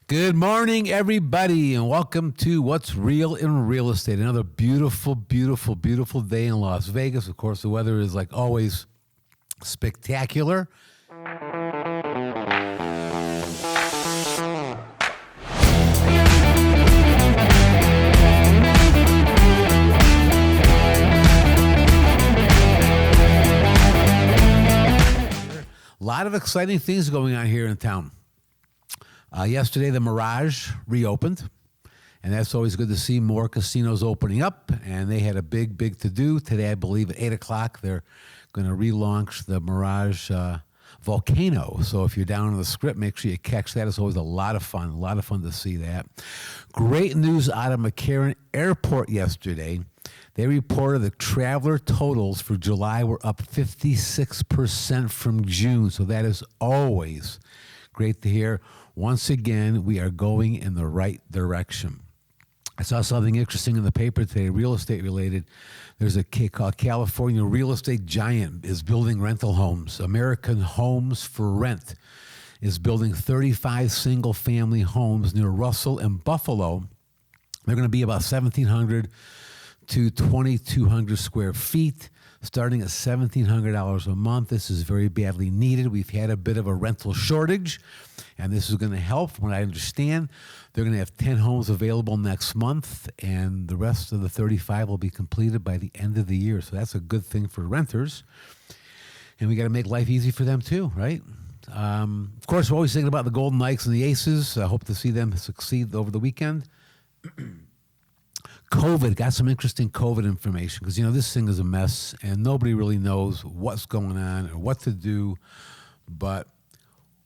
Good morning, everybody, and welcome to What's Real in Real Estate. Another beautiful, beautiful, beautiful day in Las Vegas. Of course, the weather is, like always, spectacular. A lot of exciting things going on here in town. Yesterday, the Mirage reopened, and that's always good to see more casinos opening up, and they had a big to-do. Today, I believe, at 8 o'clock, they're going to relaunch the Mirage Volcano. So if you're down on the Strip, make sure you catch that. It's always a lot of fun to see that. Great news out of McCarran Airport yesterday. They reported the traveler totals for July were up 56% from June, so that is always great to hear. Once again, we are going in the right direction. I saw something interesting in the paper today, real estate related. There's a called California Real Estate Giant is building rental homes. American Homes for Rent is building 35 single-family homes near Russell and Buffalo. They're going to be about 1,700 to 2,200 square feet, starting at $1,700 a month. This is very badly needed. We've had a bit of a rental shortage, and this is going to help. From what I understand, they're going to have 10 homes available next month, and the rest of the 35 will be completed by the end of the year. So that's a good thing for renters, and we got to make life easy for them too, right? Of course, we're always thinking about the Golden Knights and the Aces. I hope to see them succeed over the weekend. COVID, got some interesting COVID information because, this thing is a mess and nobody really knows what's going on or what to do. But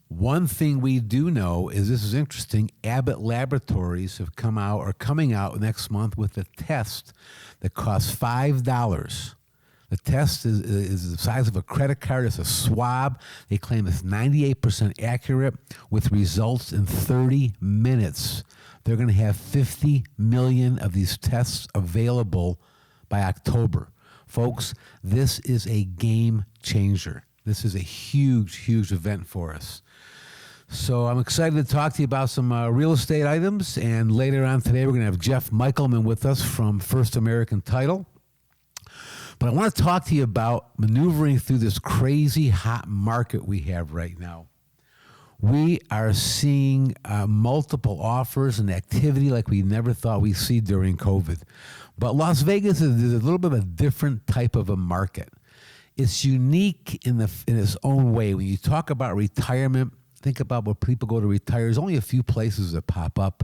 one thing we do know is this is interesting. Abbott Laboratories have are coming out next month with a test that costs $5. The test is the size of a credit card. It's a swab. They claim it's 98% accurate with results in 30 minutes. They're going to have 50 million of these tests available by October. Folks, this is a game changer. This is a huge event for us. So I'm excited to talk to you about some real estate items. And later on today, we're going to have Jeff Michleman with us from First American Title. But I want to talk to you about maneuvering through this crazy hot market we have right now. We are seeing multiple offers and activity like we never thought we'd see during COVID. But Las Vegas is a little bit of a different type of a market. It's unique in its own way. When you talk about retirement, think about where people go to retire. There's only a few places that pop up.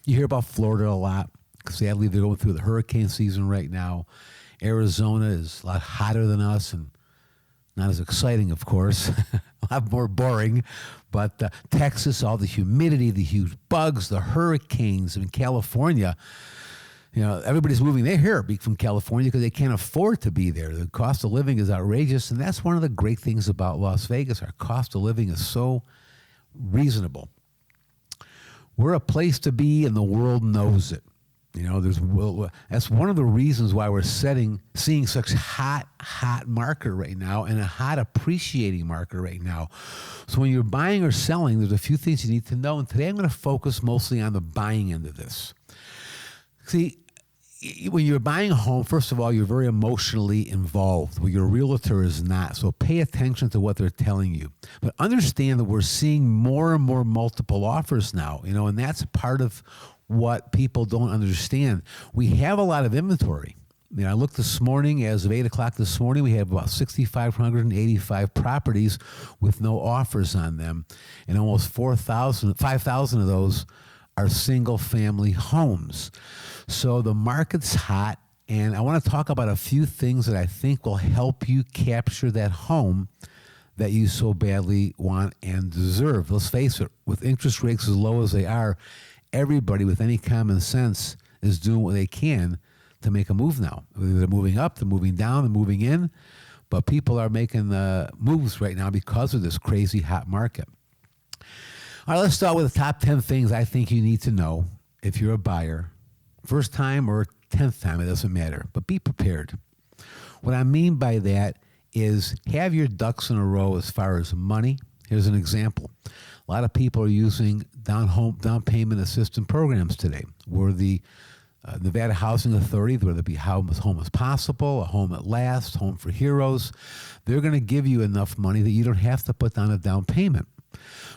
You hear about Florida a lot. Sadly, they're going through the hurricane season right now. Arizona is a lot hotter than us and not as exciting, of course, a lot more boring. But Texas, all the humidity, the huge bugs, the hurricanes. In California, everybody's moving. They're here from California because they can't afford to be there. The cost of living is outrageous, and that's one of the great things about Las Vegas. Our cost of living is so reasonable. We're a place to be, and the world knows it. That's one of the reasons why we're seeing such hot market right now and a hot appreciating market right now. So when you're buying or selling, there's a few things you need to know. And today I'm going to focus mostly on the buying end of this. See, when you're buying a home, first of all, you're very emotionally involved. Well, your realtor is not. So pay attention to what they're telling you. But understand that we're seeing more and more multiple offers now, and that's part of what people don't understand. We have a lot of inventory. I looked this morning, as of 8 o'clock this morning, we have about 6,585 properties with no offers on them, and almost 5,000 of those are single-family homes. So the market's hot, and I want to talk about a few things that I think will help you capture that home that you so badly want and deserve. Let's face it, with interest rates as low as they are, everybody with any common sense is doing what they can to make a move now. They're moving up, they're moving down, they're moving in, but people are making moves right now because of this crazy hot market. All right, let's start with the top 10 things I think you need to know if you're a buyer. First time or 10th time, it doesn't matter, but be prepared. What I mean by that is have your ducks in a row as far as money, Here's an example. A lot of people are using down payment assistance programs today, where the Nevada Housing Authority, whether it be Home as Possible, a Home at Last, Home for Heroes, they're going to give you enough money that you don't have to put down a down payment.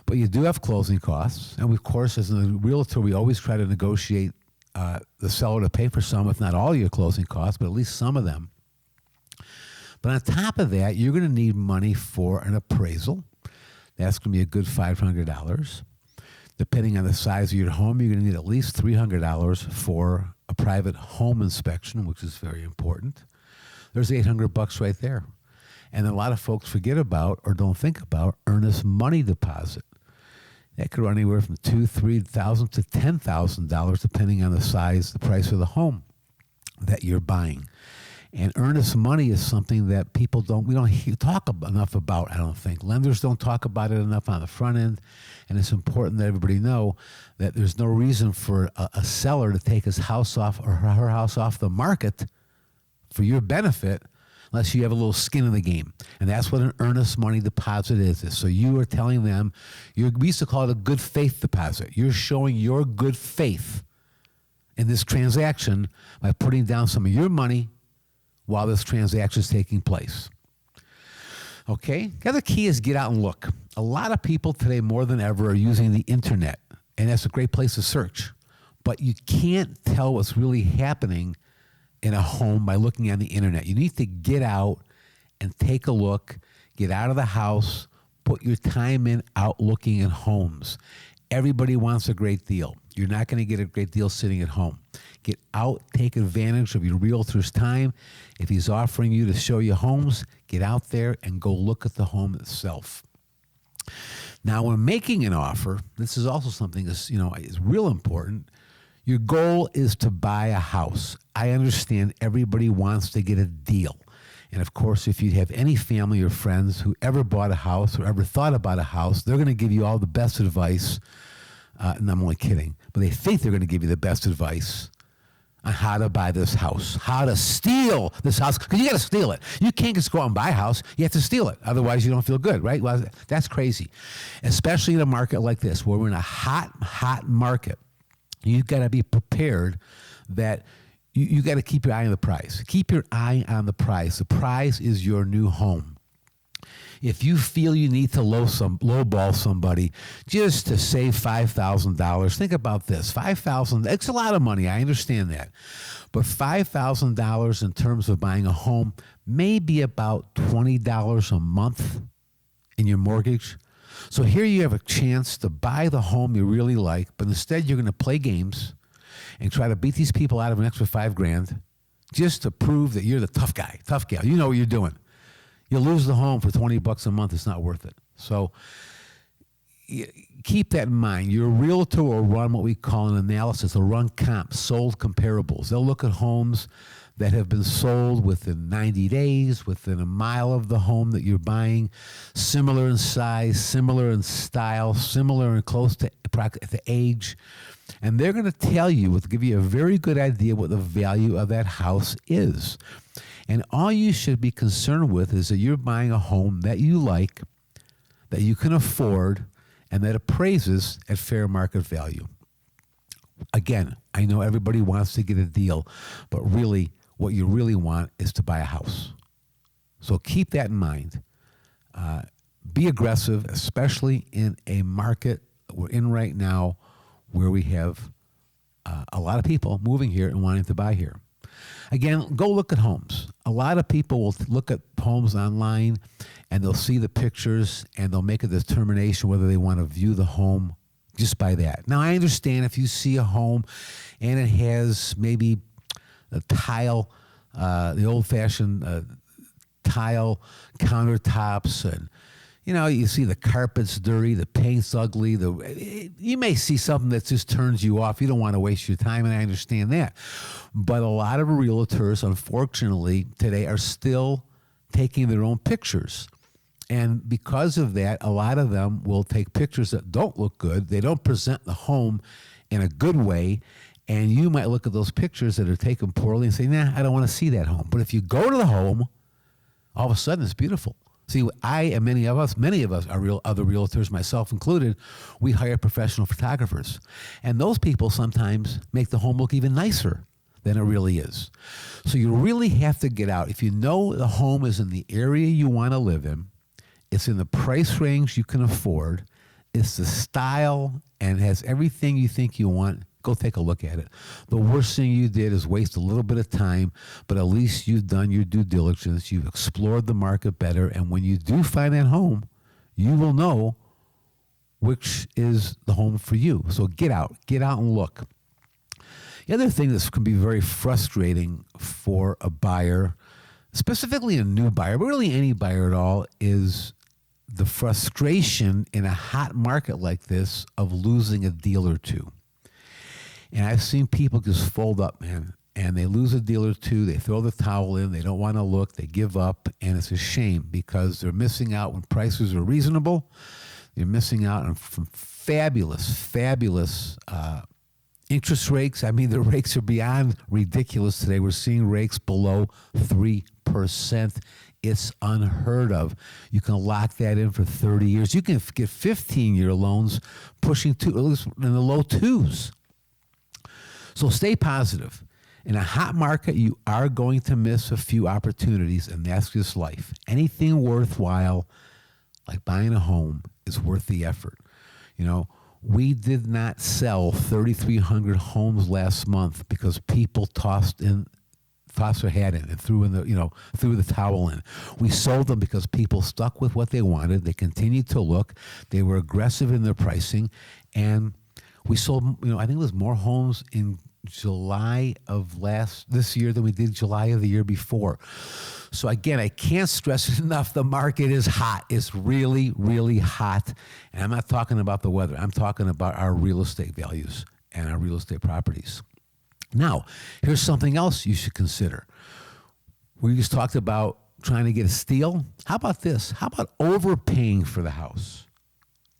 But you do have closing costs. And of course, as a realtor, we always try to negotiate the seller to pay for some, if not all your closing costs, but at least some of them. But on top of that, you're going to need money for an appraisal. That's going to be a good $500. Depending on the size of your home, you're going to need at least $300 for a private home inspection, which is very important. There's $800 right there. And a lot of folks forget about or don't think about earnest money deposit. That could run anywhere from $2,000, $3,000 to $10,000, depending on the size, the price of the home that you're buying. And earnest money is something that we don't talk enough about, I don't think. Lenders don't talk about it enough on the front end. And it's important that everybody know that there's no reason for a seller to take his house off or her house off the market for your benefit unless you have a little skin in the game. And that's what an earnest money deposit is. So you are telling them, we used to call it a good faith deposit. You're showing your good faith in this transaction by putting down some of your money while this transaction is taking place. Okay? The other key is get out and look. A lot of people today, more than ever, are using the internet, and that's a great place to search. But you can't tell what's really happening in a home by looking on the internet. You need to get out and take a look, get out of the house, put your time in out looking at homes. Everybody wants a great deal. You're not going to get a great deal sitting at home. Get out, take advantage of your realtor's time. If he's offering you to show you homes, get out there and go look at the home itself. Now, when making an offer, this is also something that's, is real important. Your goal is to buy a house. I understand everybody wants to get a deal. And of course, if you have any family or friends who ever bought a house or ever thought about a house, they're going to give you all the best advice. And I'm only kidding, but they think they're going to give you the best advice on how to buy this house, how to steal this house, because you got to steal it. You can't just go out and buy a house. You have to steal it. Otherwise, you don't feel good, right? Well, that's crazy, especially in a market like this where we're in a hot market. You've got to be prepared that you got to keep your eye on the price. Keep your eye on the price. The price is your new home. If you feel you need to lowball somebody just to save $5,000, think about this. $5,000, it's a lot of money. I understand that. But $5,000 in terms of buying a home may be about $20 a month in your mortgage. So here you have a chance to buy the home you really like, but instead you're going to play games and try to beat these people out of an extra $5,000 just to prove that you're the tough guy, tough gal. You know what you're doing. You'll lose the home for $20 a month. It's not worth it. So keep that in mind. Your realtor will run what we call an analysis. They'll run comps, sold comparables. They'll look at homes that have been sold within 90 days, within a mile of the home that you're buying, similar in size, similar in style, similar and close to age. And they're going to tell you, give you a very good idea what the value of that house is. And all you should be concerned with is that you're buying a home that you like, that you can afford, and that appraises at fair market value. Again, I know everybody wants to get a deal, but really, what you really want is to buy a house. So keep that in mind. Be aggressive, especially in a market we're in right now where we have a lot of people moving here and wanting to buy here. Again, go look at homes. A lot of people will look at homes online and they'll see the pictures and they'll make a determination whether they want to view the home just by that. Now, I understand if you see a home and it has maybe a tile, the old-fashioned tile countertops, and you see the carpet's dirty, the paint's ugly. You may see something that just turns you off. You don't want to waste your time, and I understand that. But a lot of realtors, unfortunately, today are still taking their own pictures. And because of that, a lot of them will take pictures that don't look good. They don't present the home in a good way. And you might look at those pictures that are taken poorly and say, nah, I don't want to see that home. But if you go to the home, all of a sudden it's beautiful. See, I and many of us are other realtors, myself included, we hire professional photographers. And those people sometimes make the home look even nicer than it really is. So you really have to get out. If you know the home is in the area you want to live in, it's in the price range you can afford, it's the style, and has everything you think you want, go take a look at it. The worst thing you did is waste a little bit of time, but at least you've done your due diligence. You've explored the market better. And when you do find that home, you will know which is the home for you. So get out and look. The other thing that can be very frustrating for a buyer, specifically a new buyer, but really any buyer at all, is the frustration in a hot market like this of losing a deal or two. And I've seen people just fold up, man, and they lose a deal or two. They throw the towel in. They don't want to look. They give up, and it's a shame because they're missing out when prices are reasonable. They're missing out on from fabulous interest rates. I mean, the rates are beyond ridiculous today. We're seeing rates below 3%. It's unheard of. You can lock that in for 30 years. You can get 15-year loans pushing at least in the low twos. So stay positive. In a hot market, you are going to miss a few opportunities, and that's just life. Anything worthwhile, like buying a home, is worth the effort. You know, we did not sell 3,300 homes last month because people tossed their hat in and threw the towel in. We sold them because people stuck with what they wanted. They continued to look. They were aggressive in their pricing, and we sold, I think it was more homes in July of this year than we did July of the year before. So again, I can't stress it enough. The market is hot. It's really, really hot. And I'm not talking about the weather. I'm talking about our real estate values and our real estate properties. Now, here's something else you should consider. We just talked about trying to get a steal. How about this? How about overpaying for the house?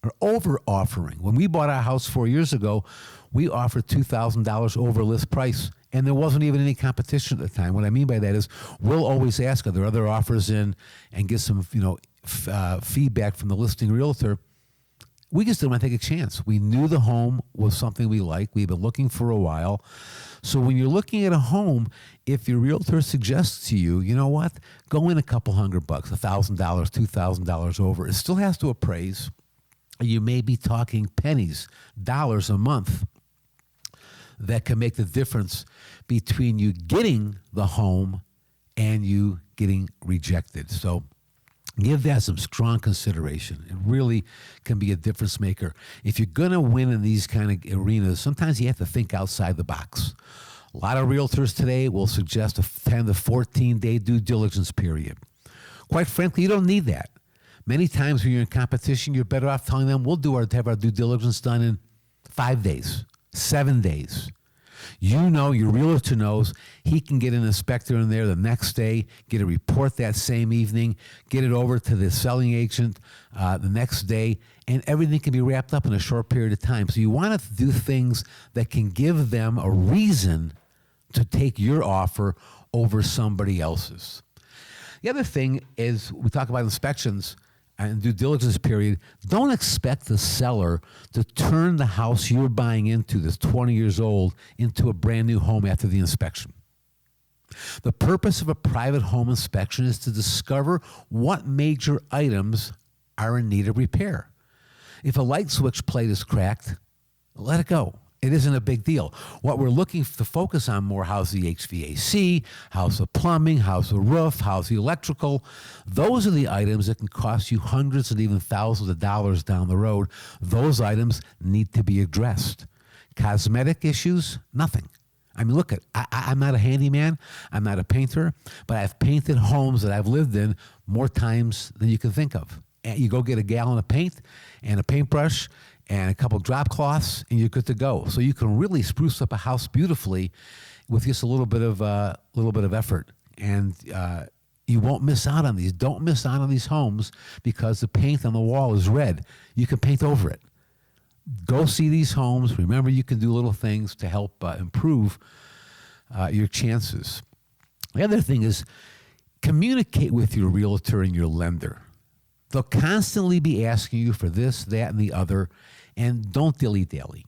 Or over-offering. When we bought our house 4 years ago, we offered $2,000 over list price, and there wasn't even any competition at the time. What I mean by that is we'll always ask, are there other offers in, and get some feedback from the listing realtor. We just didn't want to take a chance. We knew the home was something we liked. We've been looking for a while. So when you're looking at a home, if your realtor suggests to you, you know what, go in a couple $100, $1,000, $2,000 over, it still has to appraise. You may be talking pennies, dollars a month that can make the difference between you getting the home and you getting rejected. So give that some strong consideration. It really can be a difference maker. If you're going to win in these kind of arenas, sometimes you have to think outside the box. A lot of realtors today will suggest a 10 to 14-day due diligence period. Quite frankly, you don't need that. Many times when you're in competition, you're better off telling them we'll have our due diligence done in 5 days, 7 days. You know, your realtor knows he can get an inspector in there the next day, get a report that same evening, get it over to the selling agent the next day, and everything can be wrapped up in a short period of time. So you want to do things that can give them a reason to take your offer over somebody else's. The other thing is, we talk about inspections and due diligence period. Don't expect the seller to turn the house you're buying into, that's 20 years old, into a brand new home after the inspection. The purpose of a private home inspection is to discover what major items are in need of repair. If a light switch plate is cracked, let it go. It isn't a big deal. What we're looking to focus on more, how's the HVAC, how's the plumbing, how's the roof, how's the electrical. Those are the items that can cost you hundreds and even thousands of dollars down the road. Those items need to be addressed. Cosmetic issues, nothing. I mean, look, I'm not a handyman, I'm not a painter, but I've painted homes that I've lived in more times than you can think of. And you go get a gallon of paint and a paintbrush and a couple drop cloths, and you're good to go. So you can really spruce up a house beautifully with just a little bit of effort, and you won't miss out on these. Don't miss out on these homes because the paint on the wall is red. You can paint over it. Go see these homes. Remember, you can do little things to help improve your chances. The other thing is communicate with your realtor and your lender. They'll constantly be asking you for this, that, and the other, and don't dilly-dally.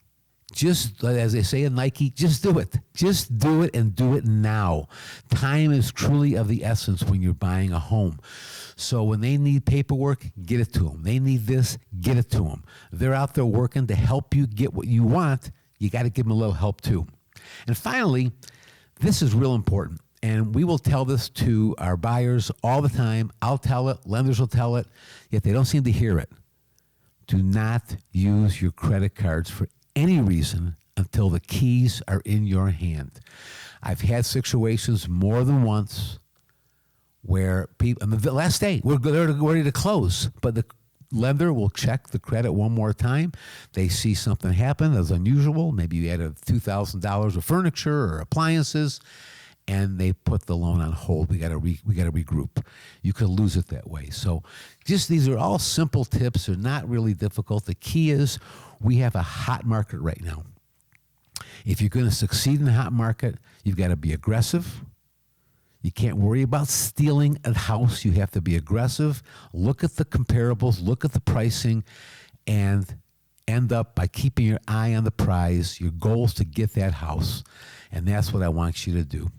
Just, as they say in Nike, just do it. Just do it and do it now. Time is truly of the essence when you're buying a home. So when they need paperwork, get it to them. They need this, get it to them. They're out there working to help you get what you want. You got to give them a little help too. And finally, this is real important. And we will tell this to our buyers all the time. I'll tell it. Lenders will tell it. Yet they don't seem to hear it. Do not use your credit cards for any reason until the keys are in your hand. I've had situations more than once where people, on the last day, we're ready to close, but the lender will check the credit one more time. They see something happen that's unusual. Maybe you added $2,000 of furniture or appliances, and they put the loan on hold. We got to regroup. You could lose it that way. So just these are all simple tips. They're not really difficult. The key is we have a hot market right now. If you're going to succeed in the hot market, you've got to be aggressive. You can't worry about stealing a house. You have to be aggressive. Look at the comparables, look at the pricing, and end up by keeping your eye on the prize. Your goal is to get that house, and that's what I want you to do.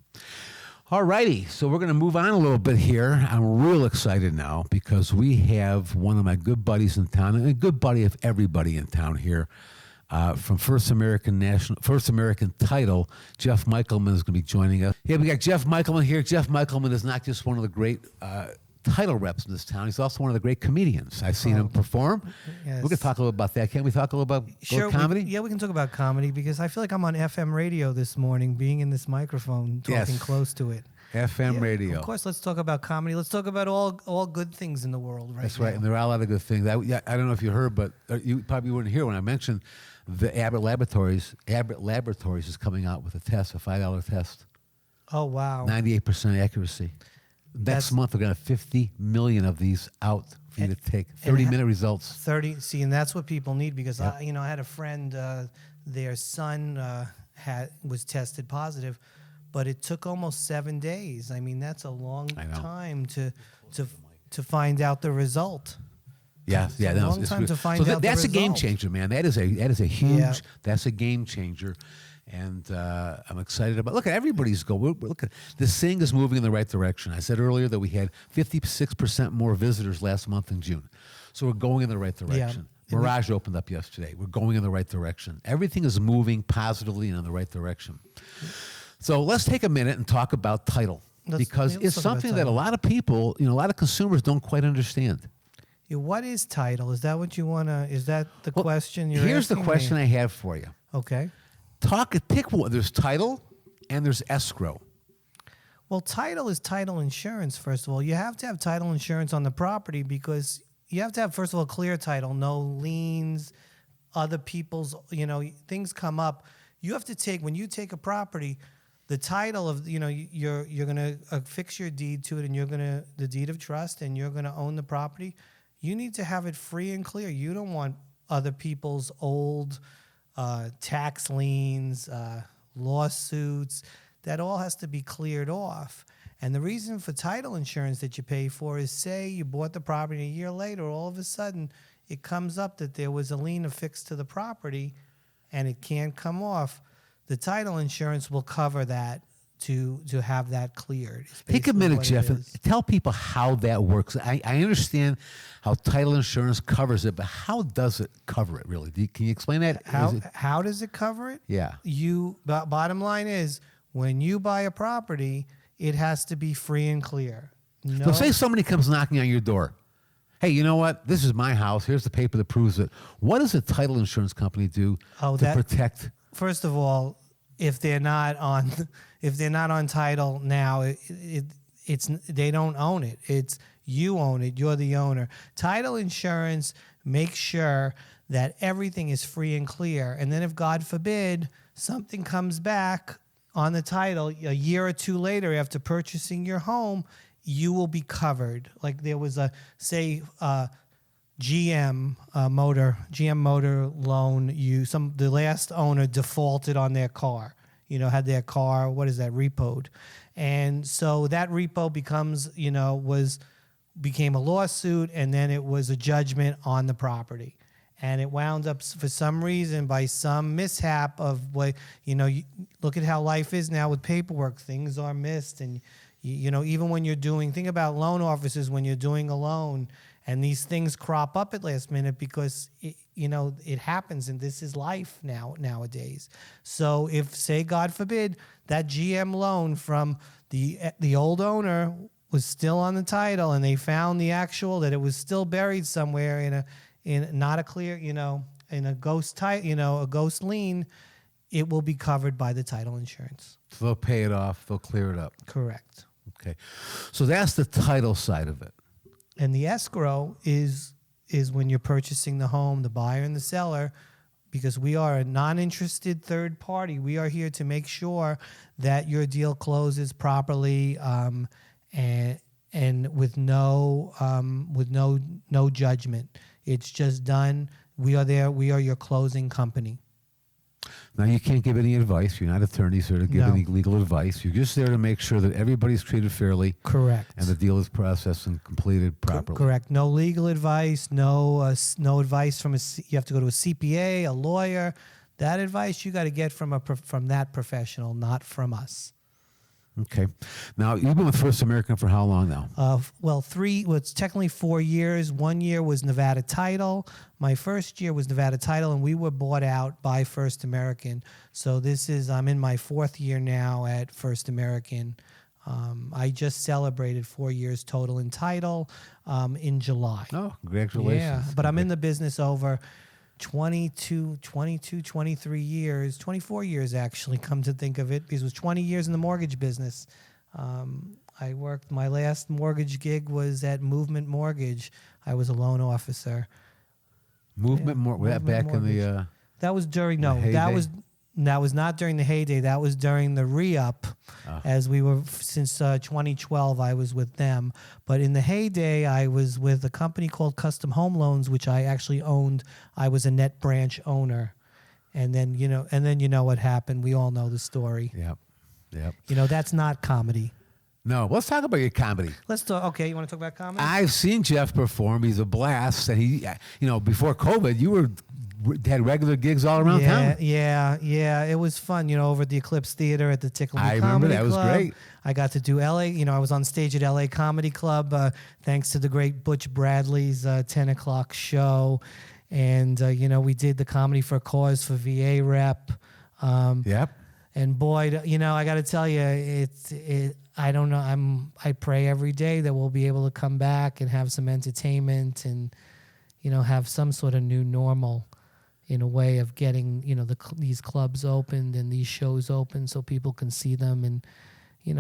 All righty, so we're going to move on a little bit here. I'm real excited now because we have one of my good buddies in town, and a good buddy of everybody in town here, from First American Title. Jeff Michleman is going to be joining us. Yeah, we got Jeff Michleman here. Jeff Michleman is not just one of the great title reps in this town. He's also one of the great comedians. I've seen him perform. Yes. We're going to talk a little about that. Can't we talk a little about comedy? We can talk about comedy because I feel like I'm on FM radio this morning, being in this microphone, talking close to it. FM radio. Of course, let's talk about comedy. Let's talk about all good things in the world right That's now. right, and there are a lot of good things. I don't know if you heard, but you probably weren't here when I mentioned the Abbott Laboratories. Abbott Laboratories is coming out with a test, a $5 test. Oh, wow. 98% accuracy. Next month, we're going to have 50 million of these out for you to take. 30-minute results. See, and that's what people need because, I had a friend, their son was tested positive, but it took almost 7 days. I mean, that's a long time to find out the result. It's a long time to find out that's the a game result. changer, man. That is a huge. That's a game changer, and I'm excited about. Look at everybody's going. Look at this thing is moving in the right direction. I said earlier that we had 56% more visitors last month in June, so we're going in the right direction. Yeah. Mirage opened up yesterday. We're going in the right direction. Everything is moving positively and in the right direction. So let's take a minute and talk about title because it's something that a lot of people, a lot of consumers don't quite understand. Yeah, what is title? Is that what you want to? Is that the question you're asking? Here's the question I have for you. Okay. Pick one. There's title and there's escrow. Well, title is title insurance, first of all. You have to have title insurance on the property because you have to have, first of all, clear title, no liens, other people's, things come up. You have to take, when you take a property, the title of, you're going to affix your deed to it and the deed of trust, and you're going to own the property. You need to have it free and clear. You don't want other people's old tax liens, lawsuits. That all has to be cleared off. And the reason for title insurance that you pay for is, say you bought the property and a year later, all of a sudden it comes up that there was a lien affixed to the property and it can't come off. The title insurance will cover that to have that cleared. Take a minute, Jeff, and tell people how that works. I understand how title insurance covers it, but how does it cover it, really? Can you explain that? How does it cover it? Yeah. Bottom line is, when you buy a property, it has to be free and clear. So say somebody comes knocking on your door. Hey, you know what? This is my house. Here's the paper that proves it. What does a title insurance company do to protect? First of all, if they're not on title now, they don't own it. It's you own it. You're the owner. Title insurance makes sure that everything is free and clear. And then if, God forbid, something comes back on the title a year or two later after purchasing your home, you will be covered. Like there was GM Motor loan. The last owner defaulted on their car. Had their car, repoed, and so that repo becomes became a lawsuit, and then it was a judgment on the property. And it wound up, for some reason, by some mishap of what, look at how life is now with paperwork. Things are missed. And, even when you're think about loan officers, when you're doing a loan, and these things crop up at last minute because, it happens, and this is life nowadays. So if, say, God forbid, that GM loan from the old owner was still on the title, and they found that it was still buried somewhere in not a clear, in a ghost a ghost lien, it will be covered by the title insurance. So they'll pay it off. They'll clear it up. Correct. Okay. So that's the title side of it. And the escrow is when you're purchasing the home, the buyer and the seller, because we are a non-interested third party. We are here to make sure that your deal closes properly, and with no judgment. It's just done. We are there. We are your closing company. Now, you can't give any advice. You're not attorneys here to give any legal advice. You're just there to make sure that everybody's treated fairly. Correct. And the deal is processed and completed properly. Correct. No legal advice. No advice from you have to go to a CPA, a lawyer. That advice you got to get from that professional, not from us. Okay. Now, you've been with First American for how long now? It's technically 4 years. 1 year was Nevada Title. My first year was Nevada Title, and we were bought out by First American. So I'm in my 4th year now at First American. I just celebrated 4 years total in title in July. Oh, congratulations. Yeah, but I'm in the business over 23 years, 24 years actually, come to think of it, because it was 20 years in the mortgage business. My last mortgage gig was at Movement Mortgage. I was a loan officer. Movement Mortgage. Back in the... that was during, that was not during the heyday. That was during the re-up, as we were, since 2012, I was with them. But in the heyday, I was with a company called Custom Home Loans, which I actually owned. I was a net branch owner. And then, what happened. We all know the story. Yep. That's not comedy. No, let's talk about your comedy. Let's talk. Okay, you want to talk about comedy? I've seen Jeff perform. He's a blast. And he, before COVID, you had regular gigs all around town. Yeah. It was fun, over at the Eclipse Theater at the Tickle Me Comedy Club. I remember that. It was great. I got to do LA. I was on stage at LA Comedy Club thanks to the great Butch Bradley's 10 o'clock show. And, we did the Comedy for a Cause for VA rep. Yep. And boy, I got to tell you, I don't know. I pray every day that we'll be able to come back and have some entertainment and, have some sort of new normal in a way of getting, these clubs opened and these shows open so people can see them and,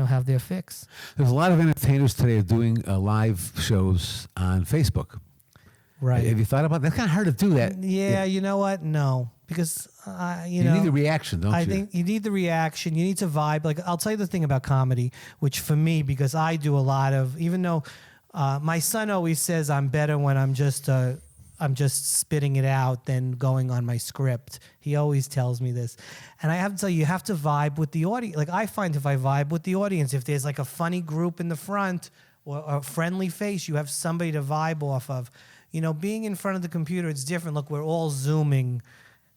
have their fix. There's a lot of entertainers today doing live shows on Facebook. Right. Have you thought about that? It's kind of hard to do that. Yeah, you know what? No. Because, you need the reaction, don't you? I think you need the reaction. You need to vibe. Like, I'll tell you the thing about comedy, which for me, because I do a lot of, even though my son always says I'm better when I'm just spitting it out than going on my script. He always tells me this. And I have to tell you have to vibe with the audience. Like, I find if I vibe with the audience, if there's like a funny group in the front or a friendly face, you have somebody to vibe off of. Being in front of the computer, it's different. Look, we're all Zooming.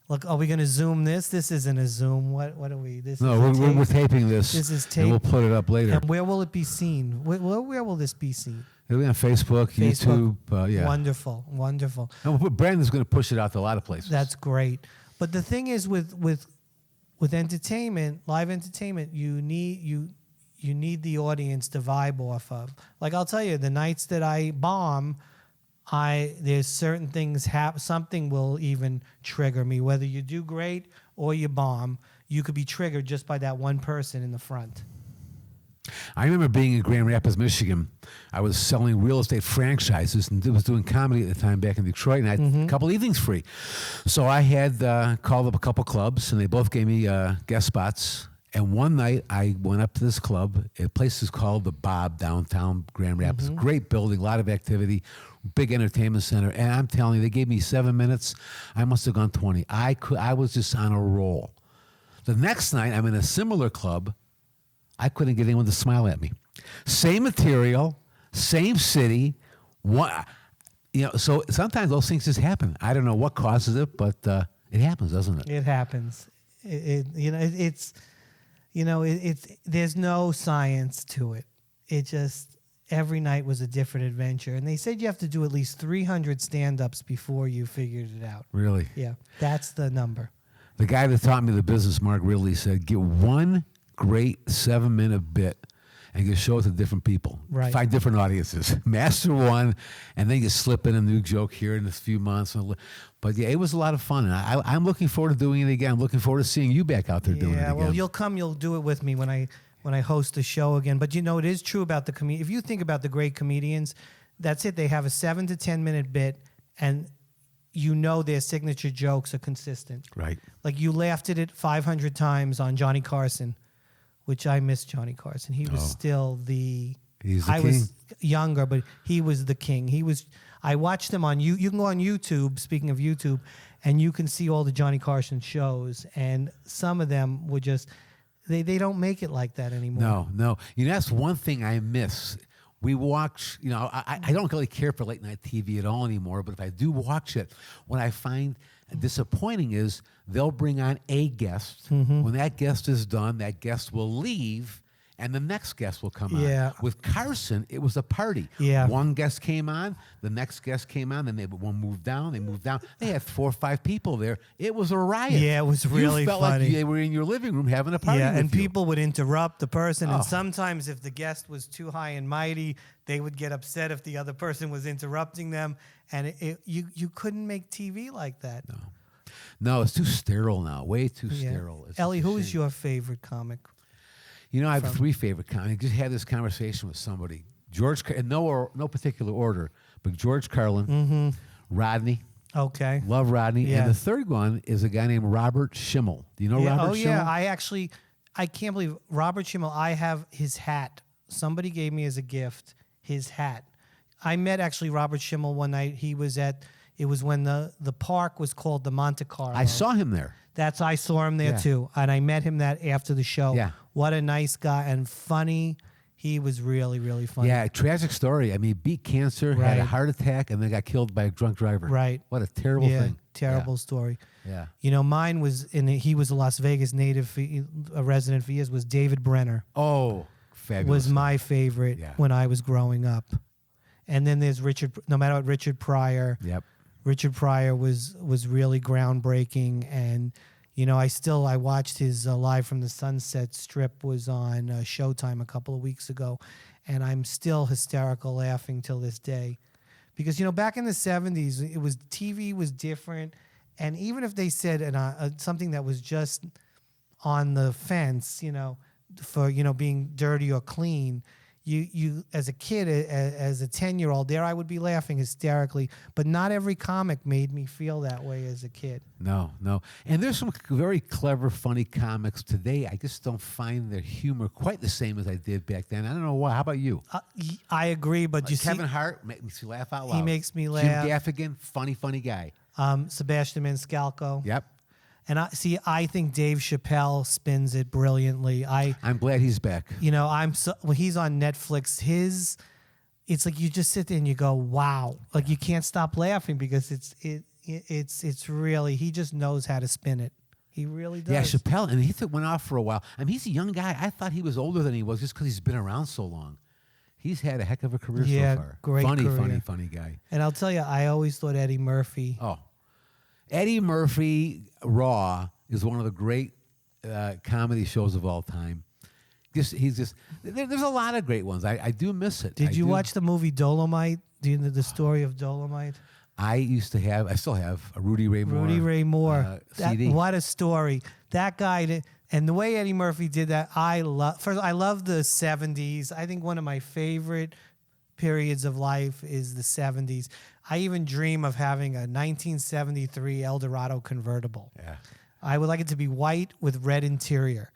Look, are we going to Zoom this? This isn't a Zoom. What are we? We're taping this. This is taped. And we'll put it up later. And where will it be seen? Where will this be seen? It'll be on Facebook, YouTube. Yeah. Wonderful. And Brandon's going to push it out to a lot of places. That's great. But the thing is, with entertainment, live entertainment, you need the audience to vibe off of. Like, I'll tell you, the nights that I bomb, there's certain things something will even trigger me. Whether you do great or you bomb, you could be triggered just by that one person in the front. I remember being in Grand Rapids, Michigan. I was selling real estate franchises and was doing comedy at the time back in Detroit, and I had a couple evenings free. So I had called up a couple clubs, and they both gave me guest spots. And one night I went up to this club. A place is called the Bob, downtown Grand Rapids. Great building, a lot of activity, big entertainment center. And I'm telling you, they gave me 7 minutes. I must have gone 20. I was just on a roll. The next night, I'm in a similar club. I couldn't get anyone to smile at me. Same material, same city, What, so sometimes those things just happen. I don't know what causes it, but it happens, doesn't it? It happens. It's there's no science to it. It just every night was a different adventure, and they said you have to do at least 300 stand-ups before you figured it out. Really? Yeah, that's the number. The guy that taught me the business, Mark Ridley, said, get one great 7-minute bit and you show it to different people. Right. 5 different audiences. Master one, and then you slip in a new joke here in a few months. But yeah, it was a lot of fun. And I'm looking forward to doing it again. I'm looking forward to seeing you back out there doing it again. Yeah, well, you'll do it with me when I host the show again. But it is true about the if you think about the great comedians, that's it. They have a 7 to 10 minute bit, and their signature jokes are consistent. Right. Like you laughed at it 500 times on Johnny Carson, which I miss Johnny Carson. He was still the. He's the I king. was younger, but he was the king. I watched him on you. You can go on YouTube. Speaking of YouTube, and you can see all the Johnny Carson shows, and some of them were just. They don't make it like that anymore. No. That's one thing I miss. We watch, I don't really care for late night TV at all anymore, but if I do watch it, what I find disappointing is they'll bring on a guest. Mm-hmm. When that guest is done, that guest will leave, and the next guest will come on. With Carson, it was a party. Yeah. One guest came on, the next guest came on, then one moved down, they moved down. They had 4 or 5 people there. It was a riot. Yeah, it was really you felt funny. like they were in your living room having a party. Yeah, and with you. people would interrupt the person, Oh. and sometimes if the guest was too high and mighty, they would get upset if the other person was interrupting them, and you couldn't make TV like that. No, it's too sterile now. Way too sterile. It's Elie, a who is shame. your favorite comic? I have 3 favorite comics. I just had this conversation with somebody. In no particular order, but George Carlin, Rodney. Okay. Love Rodney. Yeah. And the third one is a guy named Robert Schimmel. Do you know Robert Schimmel? Yeah. I can't believe Robert Schimmel. I have his hat. Somebody gave me as a gift his hat. I met actually Robert Schimmel one night. It was when the park was called the Monte Carlo. I saw him there. I saw him there too, and I met him after the show. Yeah. What a nice guy and funny. He was really, really funny. Yeah, tragic story. I mean, beat cancer, had a heart attack, and then got killed by a drunk driver. Right. What a terrible thing. Terrible story. Yeah. Mine was, he was a Las Vegas native, a resident for years, was David Brenner. Oh, fabulous. Was my favorite when I was growing up. And then there's Richard Pryor. Yep. Richard Pryor was really groundbreaking, and I watched his Live from the Sunset strip was on Showtime a couple of weeks ago, and I'm still hysterical laughing till this day, because back in the 70s TV was different, and even if they said something that was just on the fence, for being dirty or clean. You as a kid, as a 10-year-old, there I would be laughing hysterically, but not every comic made me feel that way as a kid. No. And there's some very clever, funny comics today. I just don't find their humor quite the same as I did back then. I don't know why. How about you? I agree, but Kevin Hart makes me laugh out loud. He makes me laugh. Jim Gaffigan, funny guy. Sebastian Maniscalco. Yep. And I think Dave Chappelle spins it brilliantly. I'm glad he's back. When he's on Netflix, it's like you just sit there and you go, wow, like you can't stop laughing because it's really, he just knows how to spin it. He really does. Yeah, Chappelle, and he went off for a while. I mean, he's a young guy. I thought he was older than he was just because he's been around so long. He's had a heck of a career so far. Great career. Funny guy. And I'll tell you, I always thought Eddie Murphy. Oh. Eddie Murphy Raw is one of the great comedy shows of all time. There's a lot of great ones. I do miss it. Did you watch the movie Dolomite? Do you know the story of Dolomite? I still have a Rudy Ray Moore. CD. What a story. That guy, and the way Eddie Murphy did that, I love the 70s. I think one of my favorite periods of life is the 70s. I even dream of having a 1973 Eldorado convertible. Yeah. I would like it to be white with red interior.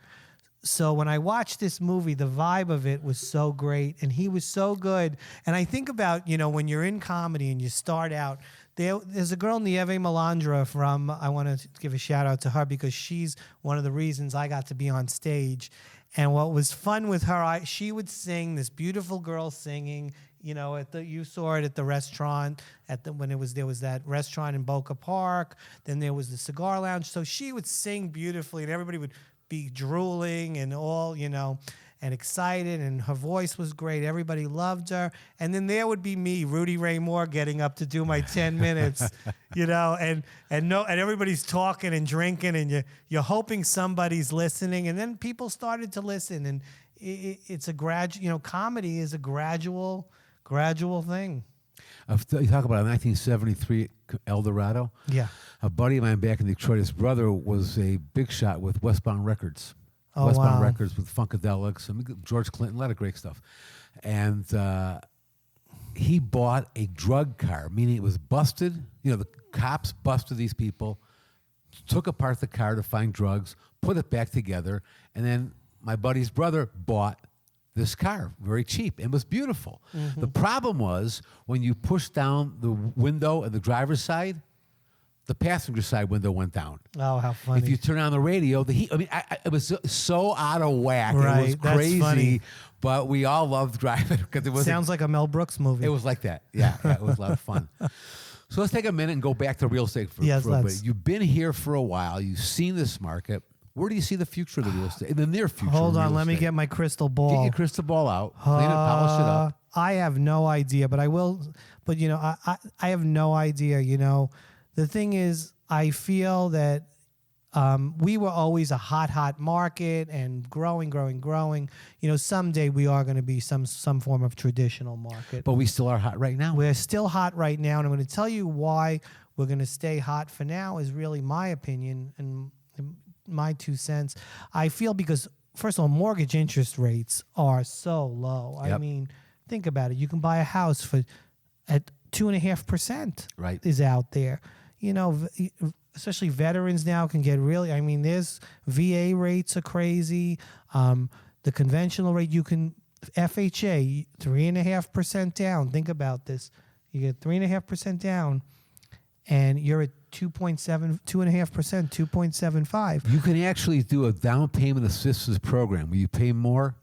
So when I watched this movie, the vibe of it was so great, and he was so good. And I think about, when you're in comedy and you start out, There's a girl, Nieve Melandra, from, I want to give a shout out to her because she's one of the reasons I got to be on stage. And what was fun with her, she would sing, this beautiful girl singing, you saw it at the restaurant, when there was that restaurant in Boca Park, then there was the cigar lounge. So she would sing beautifully and everybody would be drooling and all, and excited, and her voice was great. Everybody loved her. And then there would be me, Rudy Ray Moore, getting up to do my 10 minutes, and everybody's talking and drinking, and you're hoping somebody's listening. And then people started to listen, and it's a comedy is a gradual thing. You talk about 1973 El Dorado. Yeah. A buddy of mine back in Detroit, his brother was a big shot with Westbound Records. Oh, Westbound wow. Records with Funkadelics and George Clinton, a lot of great stuff. And he bought a drug car, meaning it was busted. The cops busted these people, took apart the car to find drugs, put it back together, and then my buddy's brother bought this car, very cheap, and was beautiful. Mm-hmm. The problem was when you pushed down the window at the driver's side, the passenger side window went down. Oh, how funny. If you turn on the radio, the heat, it was so out of whack. Right, it was that's crazy, funny. but we all loved driving because it was. Sounds like a Mel Brooks movie. It was like that. Yeah, it was a lot of fun. So let's take a minute and go back to real estate for a let's. bit. You've been here for a while. You've seen this market. Where do you see the future of the real estate? In the near future. Hold on, let me estate? get my crystal ball. Get your crystal ball out. Clean it, polish it up. I have no idea, but I will. But I have no idea. The thing is, I feel that we were always a hot market and growing. Someday we are going to be some form of traditional market. But we still are hot right now. We're still hot right now, and I'm going to tell you why we're going to stay hot for now is really my opinion and my 2 cents. I feel because, first of all, mortgage interest rates are so low. Yep. I mean, think about it. You can buy a house at 2.5%. Right. Is out there. Especially veterans now can get really. I mean, there's VA rates are crazy. The conventional rate FHA 3.5% down. Think about this. You get 3.5% down, and you're at 2.5%, 2.75. You can actually do a down payment assistance program where you pay more.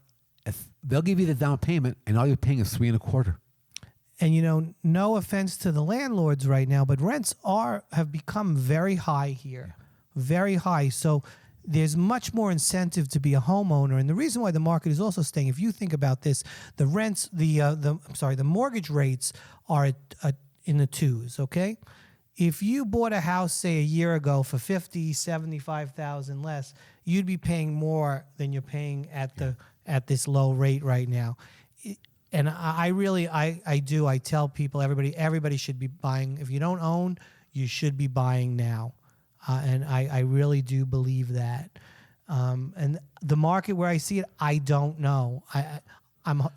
They'll give you the down payment, and all you're paying is 3.25%. And no offense to the landlords right now, but rents have become very high here, very high. So there's much more incentive to be a homeowner, and the reason why the market is also staying. If you think about this, the rents, the mortgage rates are in the 2s. Okay, if you bought a house say a year ago for $50,000-$75,000 less, you'd be paying more than you're paying at this low rate right now. And I tell people, everybody should be buying. If you don't own, you should be buying now. And I really do believe that. And the market where I see it, I don't know.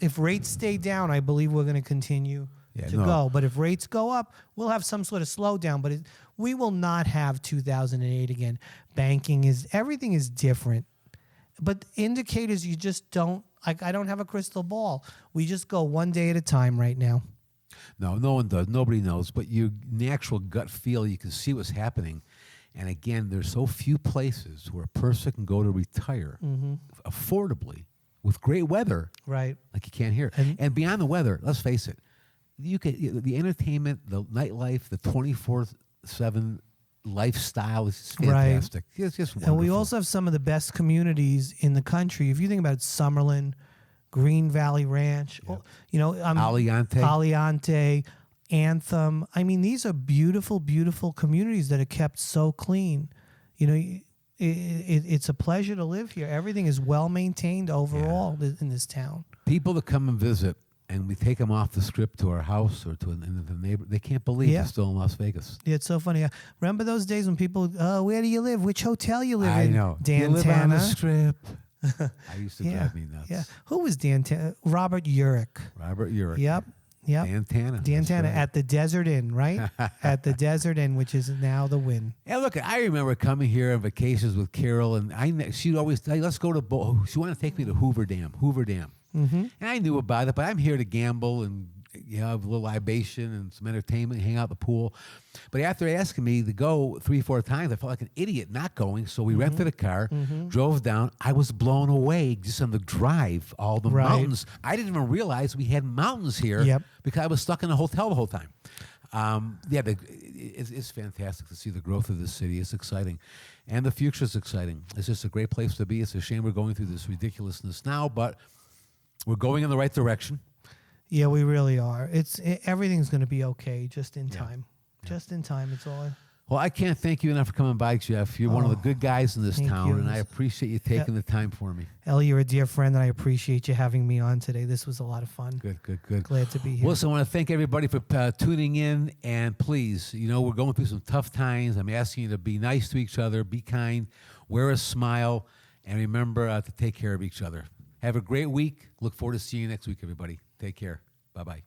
If rates stay down, I believe we're going to continue to go. But if rates go up, we'll have some sort of slowdown. But we will not have 2008 again. Everything is different. But indicators, you just don't. I don't have a crystal ball. We just go one day at a time right now. No one does. Nobody knows. But your natural gut feel, you can see what's happening. And again, there's so few places where a person can go to retire affordably with great weather. Right. Like you can't hear. And beyond the weather, let's face it, the entertainment, the nightlife, the 24/7 lifestyle is fantastic. Right. It's just wonderful. And we also have some of the best communities in the country. If you think about it, Summerlin, Green Valley Ranch, Aliante, Anthem. I mean, these are beautiful, beautiful communities that are kept so clean. It's a pleasure to live here. Everything is well maintained overall in this town. People that come and visit, and we take them off the strip to our house or to the neighbor, they can't believe it's still in Las Vegas. Yeah, it's so funny. Remember those days when people, where do you live? Which hotel you live in? I know. Dantana. You live on the strip. I used to drive me nuts. Yeah. Who was Dantana? Robert Urich. Yep. Dantana right. at the Desert Inn, right? At the Desert Inn, which is now the Wynn. Yeah, look, I remember coming here on vacations with Carol, and she'd always say, let's go to, she wanted to take me to Hoover Dam. Mm-hmm. And I knew about it, but I'm here to gamble and have a little libation and some entertainment, hang out at the pool. But after asking me to go 3-4 times, I felt like an idiot not going. So we rented a car, drove down. I was blown away just on the drive, all the Right. mountains. I didn't even realize we had mountains here Yep. because I was stuck in a hotel the whole time. It's fantastic to see the growth of the city. It's exciting. And the future is exciting. It's just a great place to be. It's a shame we're going through this ridiculousness now, but we're going in the right direction. Yeah, we really are. Everything's going to be okay just in Yeah. time. Just in time. It's all. Well, I can't thank you enough for coming by, Jeff. You're one of the good guys in this thank town, you. and I appreciate you taking the time for me. Elie, you're a dear friend, and I appreciate you having me on today. This was a lot of fun. Good. Glad to be here. Well, listen, I want to thank everybody for tuning in, and please, we're going through some tough times. I'm asking you to be nice to each other, be kind, wear a smile, and remember to take care of each other. Have a great week. Look forward to seeing you next week, everybody. Take care. Bye-bye.